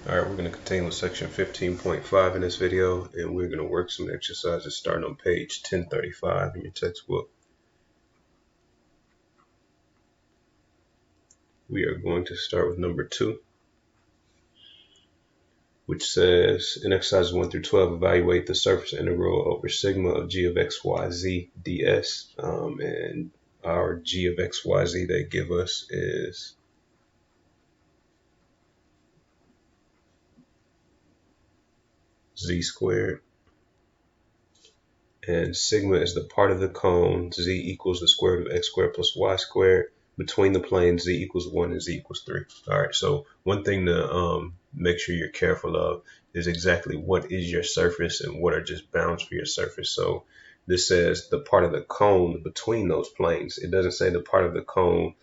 Alright, we're going to continue with section 15.5 in this video, and we're going to work some exercises starting on page 1035 in your textbook. We are going to start with number 2, which says, in exercises 1 through 12, evaluate the surface integral over sigma of g of x, y, z ds. And our g of x, y, z they give us is z squared. And sigma is the part of the cone. Z equals the square root of x squared plus y squared. Between the planes, z equals 1 and z equals 3. All right, so one thing to make sure you're careful of is exactly what is your surface and what are just bounds for your surface. So this says the part of the cone between those planes. It doesn't say the part of the cone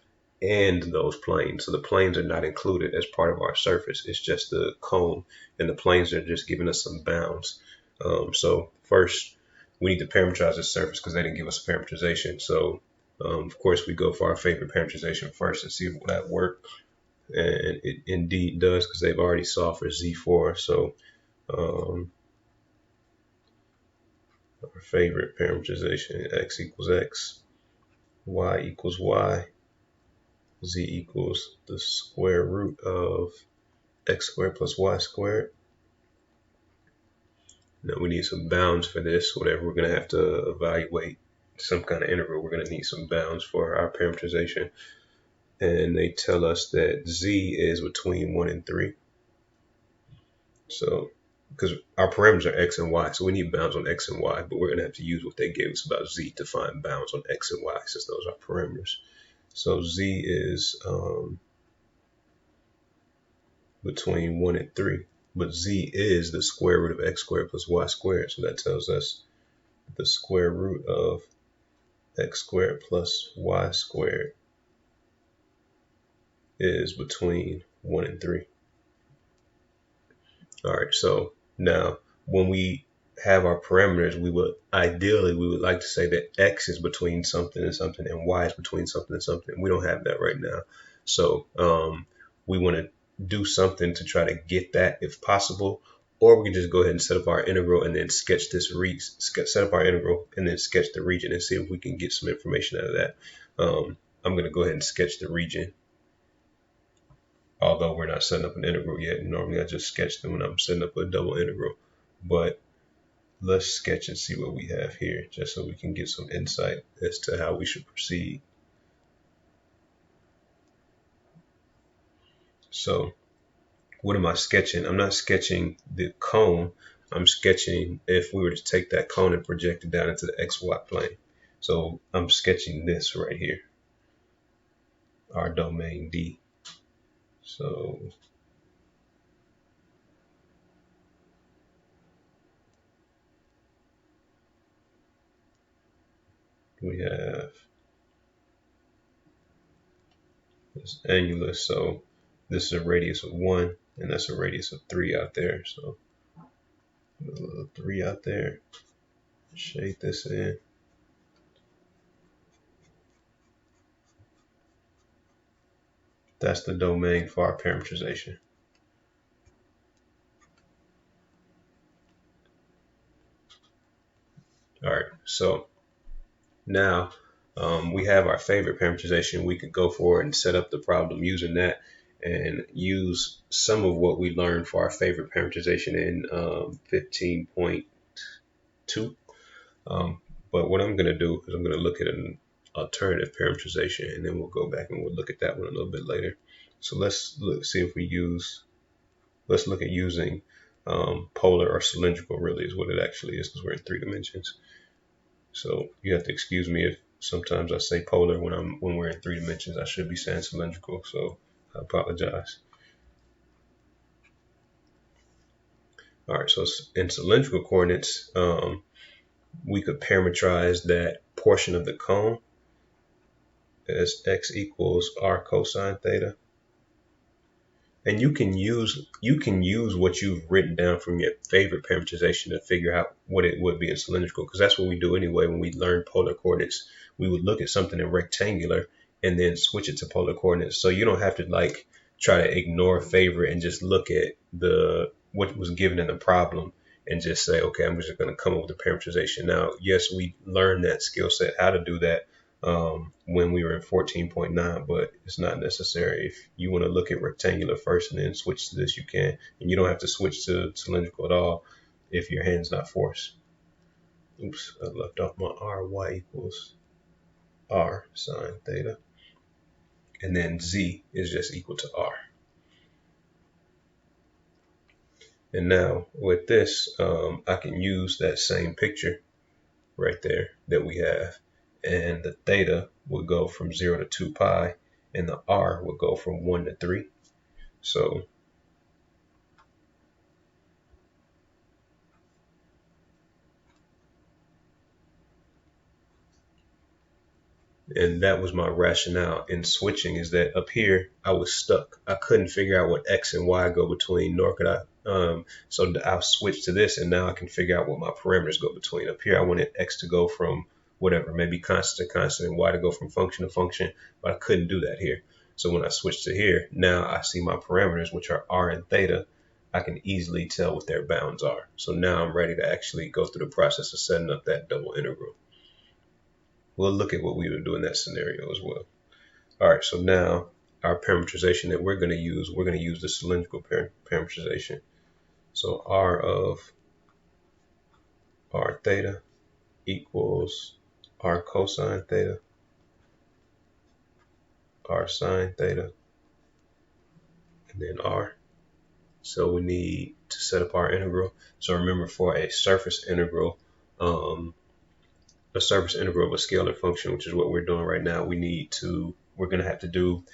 and those planes. So the planes are not included as part of our surface. It's just the cone, and the planes are just giving us some bounds. So first, we need to parameterize the surface because they didn't give us a parameterization. So, of course, we go for our favorite parameterization first and see if that works. And it indeed does because they've already solved for Z4. So, our favorite parameterization, x equals x, y equals y, z equals the square root of x squared plus y squared. Now we need some bounds for this. Whatever we're going to have to evaluate some kind of integral, we're going to need some bounds for our parameterization. And they tell us that z is between 1 and 3. So, because our parameters are x and y, so we need bounds on x and y, but we're going to have to use what they gave us about z to find bounds on x and y, since those are parameters. So z is between 1 and 3. But z is the square root of x squared plus y squared. So that tells us the square root of x squared plus y squared is between 1 and 3. All right, so now when we have our parameters, we would like to say that x is between something and something and y is between something and something. We don't have that right now. So we want to do something to try to get that if possible, or we can just go ahead and set up our integral and then sketch the region and see if we can get some information out of that. I'm going to go ahead and sketch the region, although we're not setting up an integral yet. Normally I just sketch them when I'm setting up a double integral, but let's sketch and see what we have here, just so we can get some insight as to how we should proceed. So what am I sketching? I'm not sketching the cone. I'm sketching if we were to take that cone and project it down into the XY plane. So I'm sketching this right here, our domain D. So we have this annulus. So this is a radius of 1, and that's a radius of 3 out there. So a little 3 out there. Shade this in. That's the domain for our parameterization. All right, so now we have our favorite parameterization. We could go forward and set up the problem using that and use some of what we learned for our favorite parameterization in 15.2. But what I'm going to do is I'm going to look at an alternative parameterization, and then we'll go back and we'll look at that one a little bit later. So let's see if we let's look at using polar or cylindrical, really is what it actually is, because we're in 3 dimensions. So you have to excuse me if sometimes I say polar when we're in 3 dimensions. I should be saying cylindrical, so I apologize. All right, so in cylindrical coordinates, we could parameterize that portion of the cone as x equals r cosine theta. And you can use what you've written down from your favorite parameterization to figure out what it would be in cylindrical, because that's what we do anyway. When we learn polar coordinates, we would look at something in rectangular and then switch it to polar coordinates. So you don't have to try to ignore favorite and just look at what was given in the problem and just say, okay, I'm just going to come up with a parameterization. Now, yes, we learned that skill set, how to do that when we were in 14.9, but it's not necessary. If you want to look at rectangular first and then switch to this, you can. And you don't have to switch to cylindrical at all if your hand's not forced. Oops, I left off my r. Y equals r sine theta. And then z is just equal to r. And now with this, I can use that same picture right there that we have. And the theta would go from 0 to 2 pi, and the r would go from 1 to 3. So and that was my rationale in switching, is that up here I was stuck. I couldn't figure out what x and y go between, nor could I. So I'll switch to this, and now I can figure out what my parameters go between. Up here I wanted x to go from whatever, maybe constant to constant, and y to go from function to function, but I couldn't do that here. So when I switch to here, now I see my parameters, which are r and theta. I can easily tell what their bounds are. So now I'm ready to actually go through the process of setting up that double integral. We'll look at what we would do in that scenario as well. All right, so now our parameterization that we're going to use the cylindrical parameterization. So r of r theta equals r cosine theta, r sine theta, and then r. So we need to set up our integral. So remember, for a surface integral of a scalar function, which is what we're doing right now, we're going to have to do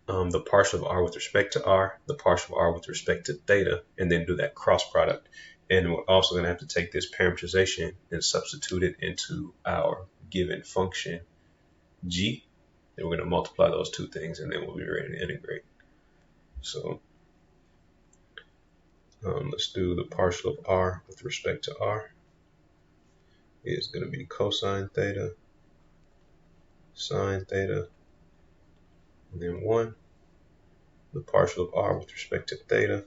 the partial of r with respect to r, the partial of r with respect to theta, and then do that cross product. And we're also going to have to take this parameterization and substitute it into our given function g. Then we're going to multiply those two things, and then we'll be ready to integrate. So let's do the partial of r with respect to r is going to be cosine theta, sine theta, and then 1. The partial of r with respect to theta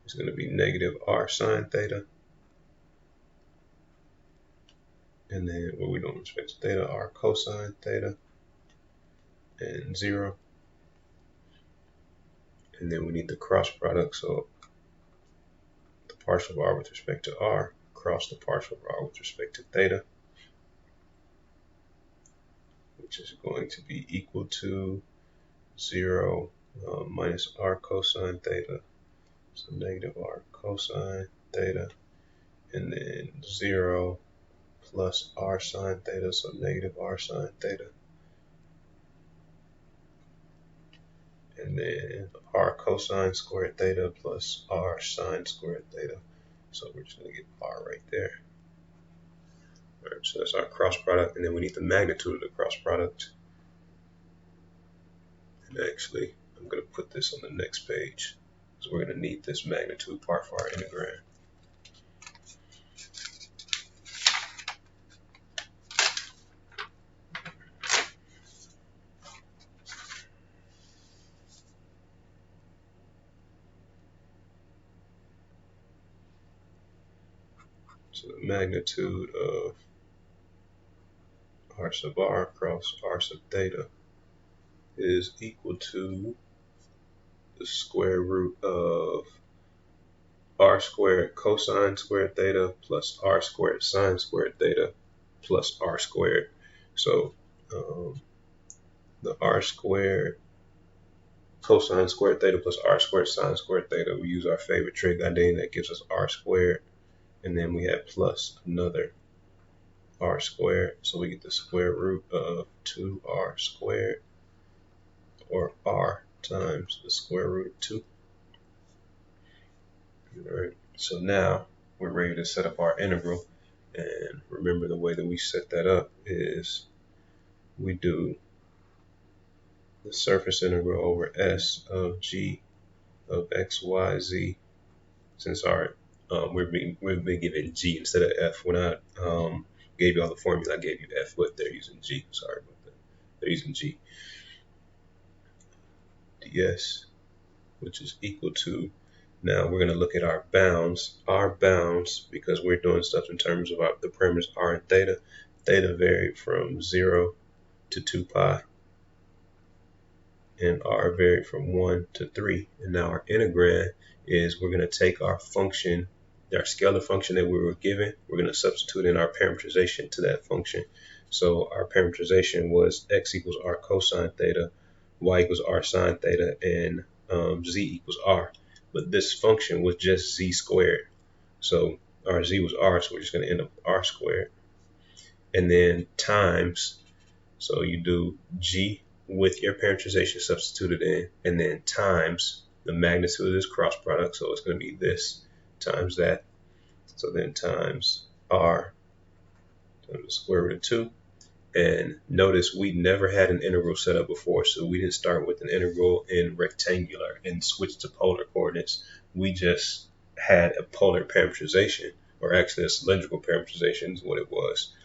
is going to be negative r sine theta. And then what we doing with respect to theta, r cosine theta, and 0. And then we need the cross product, so the partial of r with respect to r cross the partial of r with respect to theta, which is going to be equal to 0 minus r cosine theta, so negative r cosine theta, and then 0 plus r sine theta, so negative r sine theta, and then r cosine squared theta plus r sine squared theta. So we're just going to get r right there. All right, so that's our cross product, and then we need the magnitude of the cross product. And actually, I'm going to put this on the next page, because we're going to need this magnitude part for our integrand. So the magnitude of r sub r cross r sub theta is equal to the square root of r squared cosine squared theta plus r squared sine squared theta plus r squared. So the r squared cosine squared theta plus r squared sine squared theta, we use our favorite trig identity, that gives us r squared, and then we have plus another r squared, so we get the square root of 2r squared, or r times the square root of 2. All right, so now we're ready to set up our integral. And remember, the way that we set that up is we do the surface integral over s of g of x, y, z. Since our we've been given g instead of f. When I gave you all the formula, I gave you f, but they're using g. Sorry about that. They're using g. ds, which is equal to, now we're going to look at our bounds. Our bounds, because we're doing stuff in terms of the parameters r and theta, theta varied from 0 to 2 pi, and r varied from 1 to 3. And now our integrand is, we're going to take our function, our scalar function that we were given, we're going to substitute in our parameterization to that function. So our parameterization was x equals r cosine theta, y equals r sine theta, and z equals r. But this function was just z squared. So our z was r, so we're just going to end up with r squared. And then times, so you do g with your parameterization substituted in, and then times the magnitude of this cross product. So it's going to be this times that. So then times r times the square root of 2. And notice we never had an integral set up before, so we didn't start with an integral in rectangular and switch to polar coordinates. We just had a polar parameterization, or actually a cylindrical parameterization is what it was.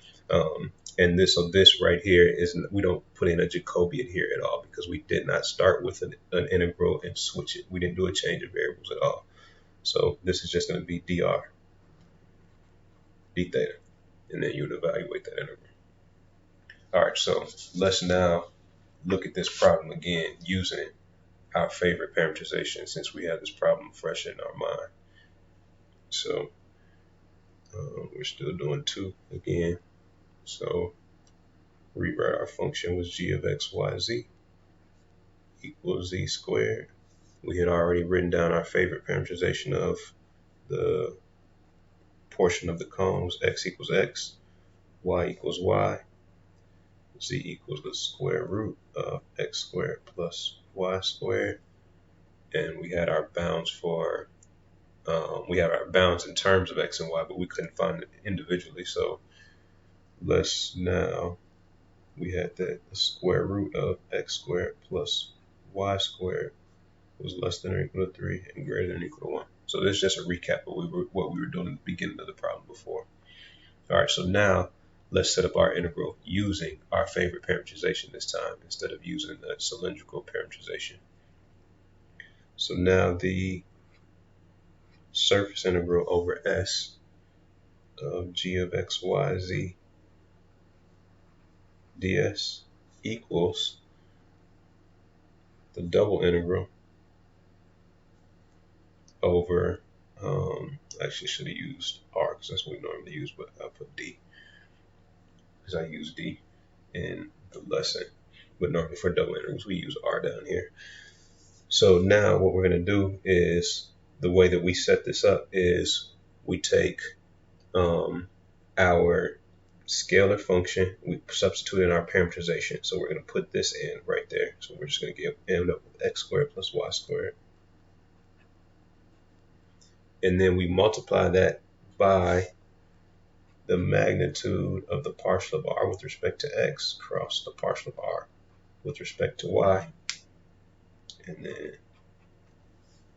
And so this right here is, we don't put in a Jacobian here at all, because we did not start with an integral and switch it. We didn't do a change of variables at all. So this is just going to be dr d theta, and then you would evaluate that integral. All right, so let's now look at this problem again using our favorite parameterization, since we have this problem fresh in our mind. So we're still doing 2 again. So rewrite our function was g of x, y, z equals z squared. We had already written down our favorite parameterization of the portion of the cone was x equals x, y equals y, z equals the square root of x squared plus y squared. And we had our bounds for, we have our bounds in terms of x and y, but we couldn't find it individually. So let's now, we had that the square root of x squared plus y squared was less than or equal to 3 and greater than or equal to 1. So this is just a recap of what we were doing at the beginning of the problem before. All right, so now let's set up our integral using our favorite parameterization this time, instead of using the cylindrical parameterization. So now the surface integral over S of g of x, y, z ds equals the double integral over, actually should have used r because that's what we normally use, but I'll put d because I use d in the lesson. But normally for double integrals, we use r down here. So now what we're going to do is, the way that we set this up is we take our scalar function, we substitute in our parameterization. So we're going to put this in right there. So we're just going to end up with x squared plus y squared. And then we multiply that by the magnitude of the partial of r with respect to x cross the partial of r with respect to y. And then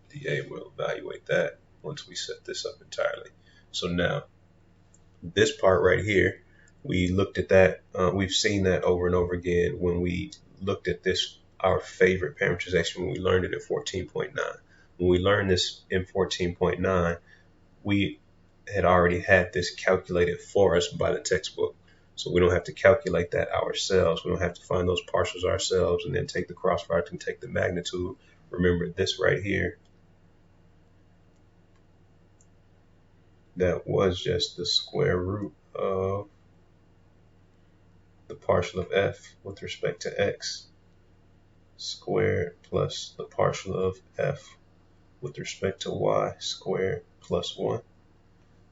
dA will evaluate that once we set this up entirely. So now this part right here, we looked at that, we've seen that over and over again when we looked at this, our favorite parameterization, when we learned it at 14.9. When we learned this in 14.9, we had already had this calculated for us by the textbook. So we don't have to calculate that ourselves. We don't have to find those partials ourselves and then take the cross product and take the magnitude. Remember this right here, that was just the square root of the partial of f with respect to x squared plus the partial of f with respect to y squared plus 1,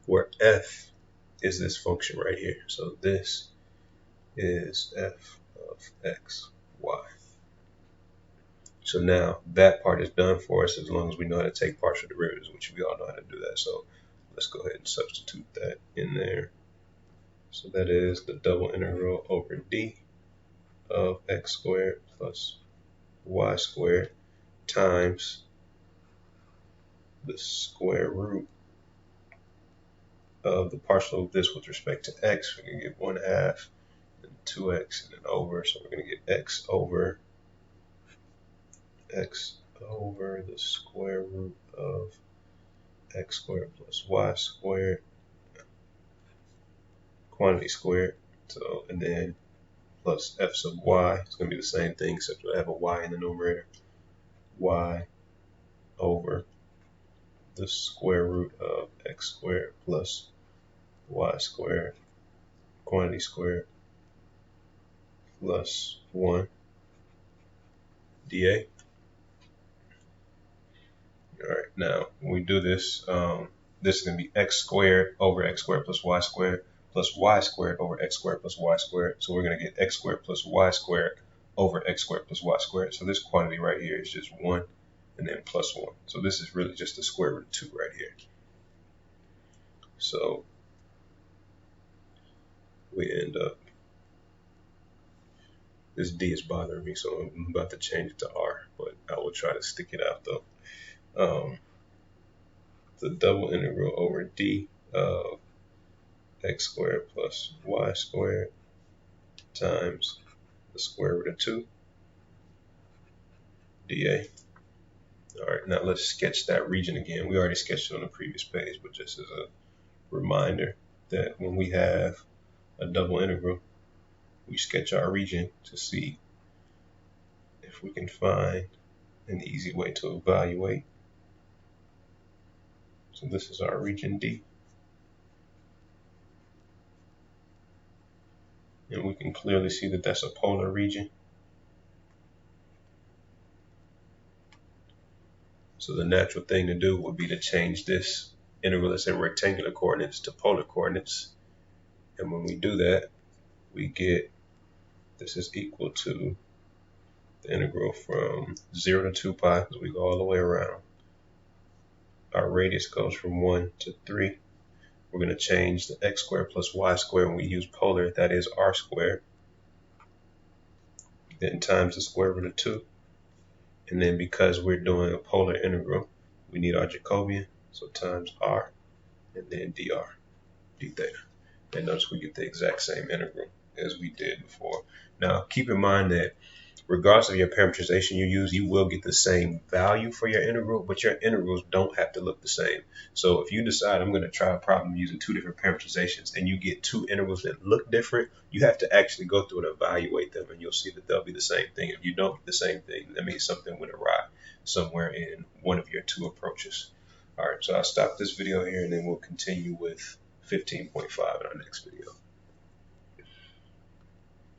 where f is this function right here. So this is f of x, y. So now that part is done for us as long as we know how to take partial derivatives, which we all know how to do that. So let's go ahead and substitute that in there. So that is the double integral over d of x squared plus y squared times the square root of the partial of this with respect to x. We're going to get 1/2 and 2x and then over. So we're going to get x over x over the square root of x squared plus y squared, quantity squared. So, and then plus f sub y. It's going to be the same thing, except we'll have a y in the numerator. Y over the square root of x squared plus y squared, quantity squared, plus 1 dA. All right, now when we do this, this is going to be x squared over x squared plus y squared over x squared plus y squared. So we're going to get x squared plus y squared over x squared plus y squared. So this quantity right here is just 1 and then plus 1. So this is really just the square root of 2 right here. So we end up, this d is bothering me, so I'm about to change it to r, but I will try to stick it out though. The double integral over d of x squared plus y squared times the square root of 2 dA. All right, now let's sketch that region again. We already sketched it on the previous page, but just as a reminder that when we have a double integral, we sketch our region to see if we can find an easy way to evaluate. So this is our region D. And we can clearly see that that's a polar region. So the natural thing to do would be to change this integral that's in rectangular coordinates to polar coordinates. And when we do that, we get this is equal to the integral from 0 to 2 pi, because we go all the way around. Our radius goes from 1 to 3. We're going to change the x squared plus y squared when we use polar, that is r squared. Then times the square root of 2. And then because we're doing a polar integral, we need our Jacobian, so times r, and then dr, d theta. And notice we get the exact same integral as we did before. Now, keep in mind that regardless of your parameterization you use, you will get the same value for your integral, but your integrals don't have to look the same. So if you decide I'm going to try a problem using 2 different parameterizations and you get 2 integrals that look different, you have to actually go through and evaluate them, and you'll see that they'll be the same thing. If you don't get the same thing, that means something went awry somewhere in one of your 2 approaches. All right, so I'll stop this video here and then we'll continue with 15.5 in our next video.